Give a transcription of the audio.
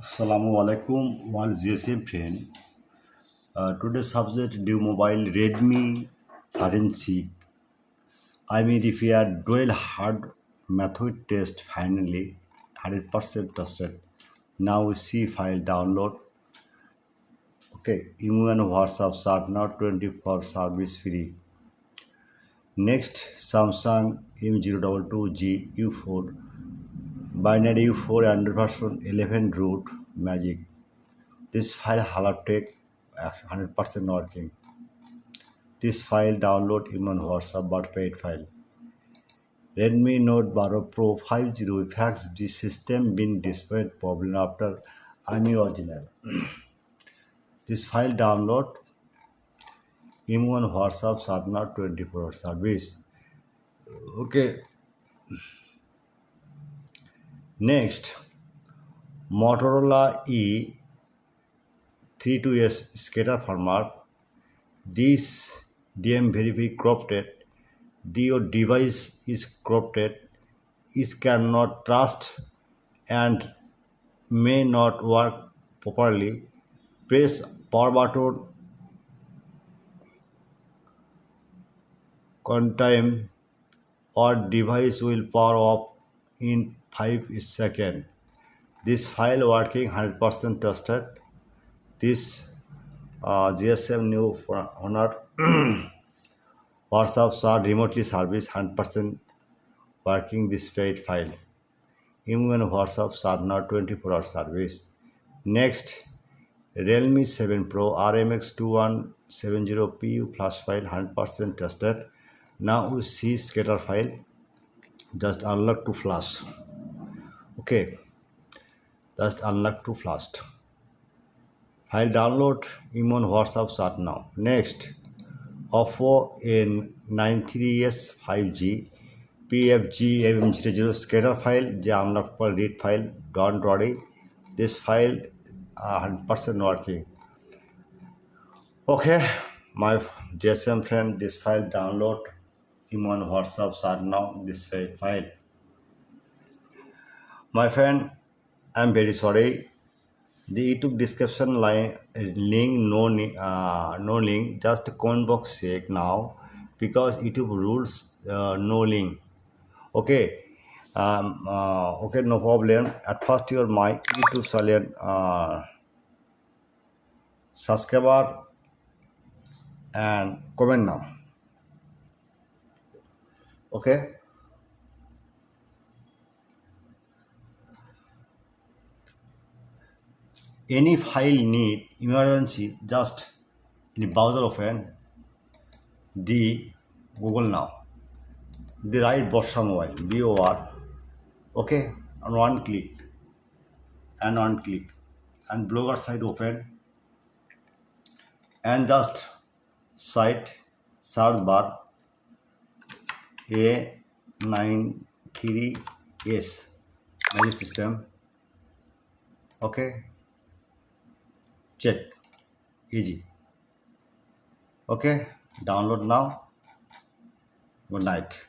Assalamu alaikum, one GSM friend. Today's subject new mobile Redmi 13C. I mean, if you are dual hard method test finally 100% tested. Now we see file download. Okay, email and WhatsApp start now 24 service free. Next Samsung M022G U4 binary U4 Android version 11 root magic. This file half-tech 100% working. This file download in on WhatsApp but paid file. Redmi Note 12 Pro 5G facts this system been displayed problem after any original. This file download in on WhatsApp Sadna 24 service. Okay. Next Motorola E32S scatter format. This DM verify corrupted. Your device is corrupted. It cannot trust and may not work properly. Press power button time or device will power off in 5 seconds. This file working 100% tested. This GSM new Honor WhatsApp are remotely service 100% working this paid file. Even WhatsApp are not 24-hour service. Next, Realme 7 Pro RMX2170PU flash file 100% tested. Now we see scatter file. Just unlock to flash. Okay, just unlock to flash. File download Imon WhatsApp start now. Next, Oppo N93S 5G PFG M00 scatter file, the unlockable read file, don't worry. This file 100% working. Okay, my GSM friend, this file download him on WhatsApp start now this file. My friend, I'm very sorry. The YouTube description line link no link, just comment box check now because YouTube rules no link. Okay, okay, no problem. At first, your my YouTube channel subscriber and comment now. Okay. Any file need emergency, just in the browser open the Google now. The right Borsha mobile BOR. Okay, on one click and blogger site open and just site search bar A93S magic system. Okay, check easy. Okay, download now. Good night.